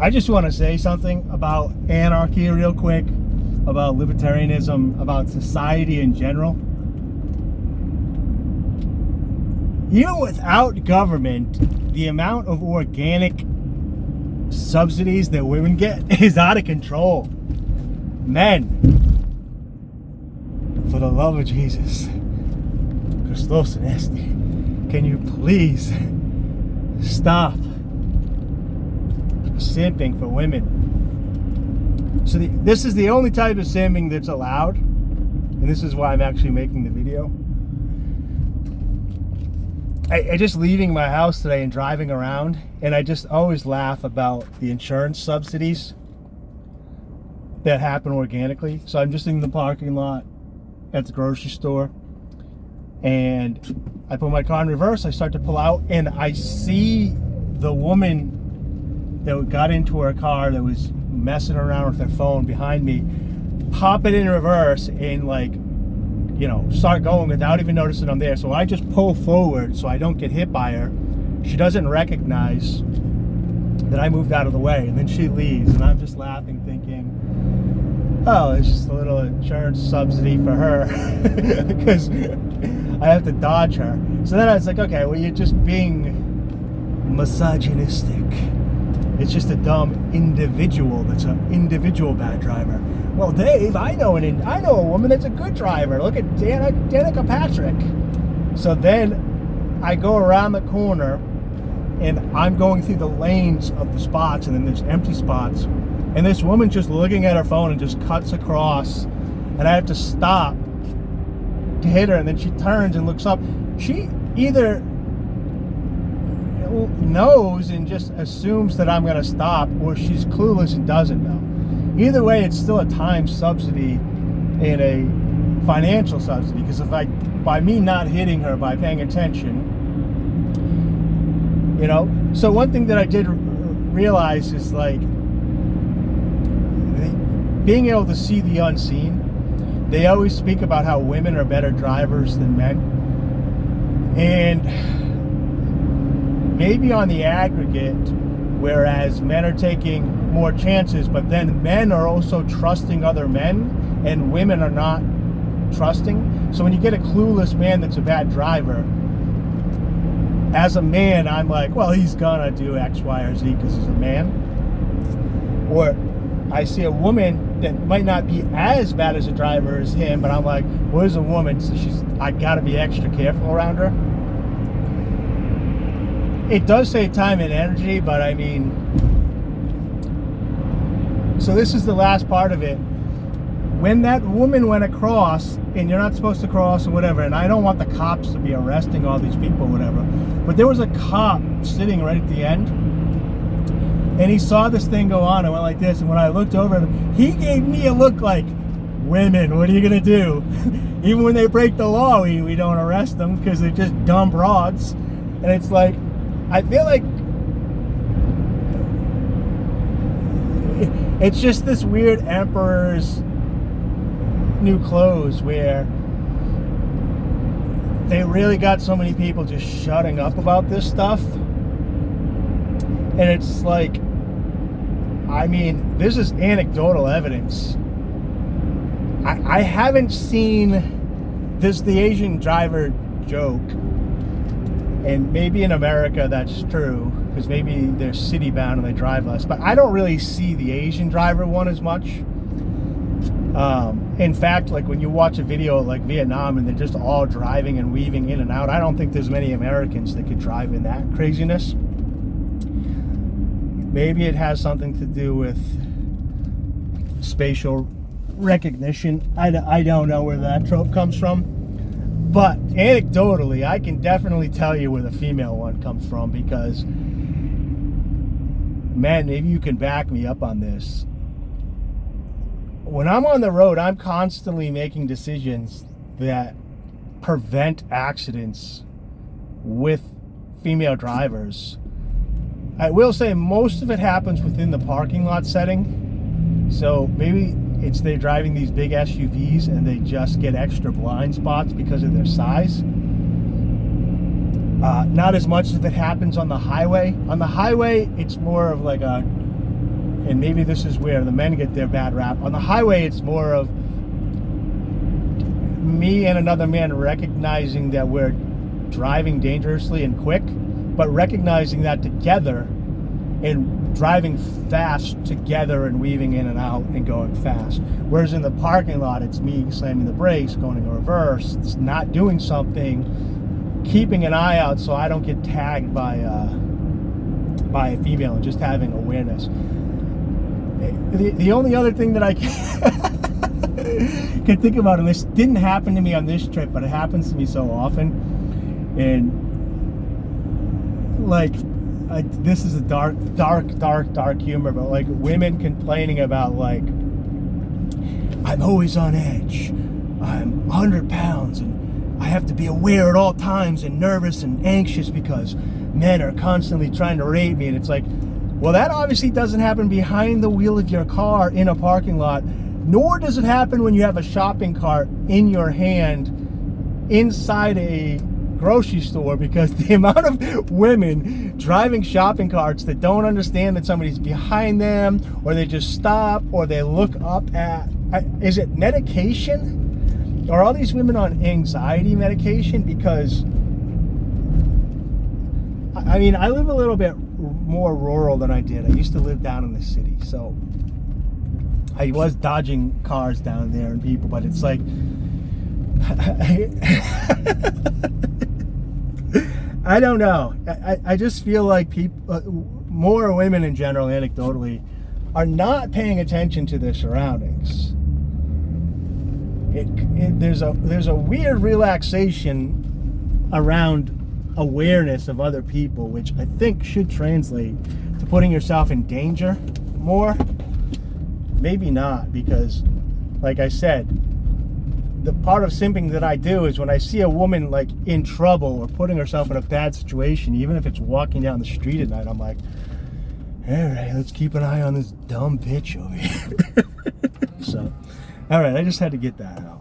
I just want to say something about anarchy real quick, about libertarianism, about society in general. Even without government, the amount of organic subsidies that women get is out of control. Men, for the love of Jesus, Christos and Esti, can you please stop simping for women? So this is the only type of simping that's allowed, and this is why I'm actually making the video. I just leaving my house today and driving around, and I just always laugh about the insurance subsidies that happen organically. So I'm just in the parking lot at the grocery store, and I put my car in reverse. I start to pull out, and I see the woman that got into her car that was messing around with her phone behind me, pop it in reverse and, like, you know, start going without even noticing I'm there. So I just pull forward so I don't get hit by her. She doesn't recognize that I moved out of the way, and then she leaves, and I'm just laughing, thinking, oh, it's just a little insurance subsidy for her because I have to dodge her. So then I was like, okay, well, you're just being misogynistic. It's just a dumb individual that's an individual bad driver. Well, Dave, I know a woman that's a good driver. Look at Danica Patrick. So then I go around the corner, and I'm going through the lanes of the spots, and then there's empty spots. And this woman's just looking at her phone and just cuts across. And I have to stop to hit her, and then she turns and looks up. She either knows and just assumes that I'm going to stop, or she's clueless and doesn't know. Either way, it's still a time subsidy and a financial subsidy, because if by me not hitting her, by paying attention, you know. So one thing that I did realize is, like, being able to see the unseen. They always speak about how women are better drivers than men, and maybe on the aggregate, whereas men are taking more chances, but then men are also trusting other men, and women are not trusting. So when you get a clueless man that's a bad driver, as a man, I'm like, well, he's gonna do X, Y, or Z because he's a man. Or I see a woman that might not be as bad as a driver as him, but I'm like, well, there's a woman, so I gotta be extra careful around her. It does save time and energy, but I mean, so this is the last part of it. When that woman went across, and you're not supposed to cross or whatever, and I don't want the cops to be arresting all these people or whatever, but there was a cop sitting right at the end, and he saw this thing go on and went like this, and when I looked over at him, he gave me a look like, women, what are you gonna do? Even when they break the law, we don't arrest them because they're just dumb broads. And it's like, I feel like it's just this weird emperor's new clothes where they really got so many people just shutting up about this stuff. And it's like, I mean, this is anecdotal evidence. I haven't seen this, the Asian driver joke, and maybe in America that's true, because maybe they're city bound and they drive less, but I don't really see the Asian driver one as much. In fact, like when you watch a video like Vietnam and they're just all driving and weaving in and out, I don't think there's many Americans that could drive in that craziness. Maybe it has something to do with spatial recognition. I don't know where that trope comes from. But anecdotally, I can definitely tell you where the female one comes from, because, man, maybe you can back me up on this. When I'm on the road, I'm constantly making decisions that prevent accidents with female drivers. I will say most of it happens within the parking lot setting. So maybe it's they're driving these big SUVs and they just get extra blind spots because of their size. Not as much as it happens on the highway. On the highway, it's more of like a and maybe this is where the men get their bad rap. On the highway, it's more of me and another man recognizing that we're driving dangerously and quick, but recognizing that together and driving fast together and weaving in and out and going fast. Whereas in the parking lot, it's me slamming the brakes, going in reverse, it's not doing something, keeping an eye out so I don't get tagged by a female, and just having awareness. The only other thing that I can think about, and this didn't happen to me on this trip, but it happens to me so often, and like, this is a dark humor, but like women complaining about like, I'm always on edge, I'm 100 pounds, and I have to be aware at all times and nervous and anxious because men are constantly trying to rape me. And it's like, well, that obviously doesn't happen behind the wheel of your car in a parking lot, nor does it happen when you have a shopping cart in your hand inside a grocery store, because the amount of women driving shopping carts that don't understand that somebody's behind them, or they just stop, or they look up at, is it medication? Are all these women on anxiety medication? Because I mean, I live a little bit more rural than I did. I used to live down in the city, so I was dodging cars down there and people, but it's like, I don't know. I just feel like people, more women in general, anecdotally, are not paying attention to their surroundings. There's a weird relaxation around awareness of other people, which I think should translate to putting yourself in danger more. Maybe not, because like I said, the part of simping that I do is when I see a woman like in trouble or putting herself in a bad situation, even if it's walking down the street at night, I'm like, all right, let's keep an eye on this dumb bitch over here. So, all right, I just had to get that out.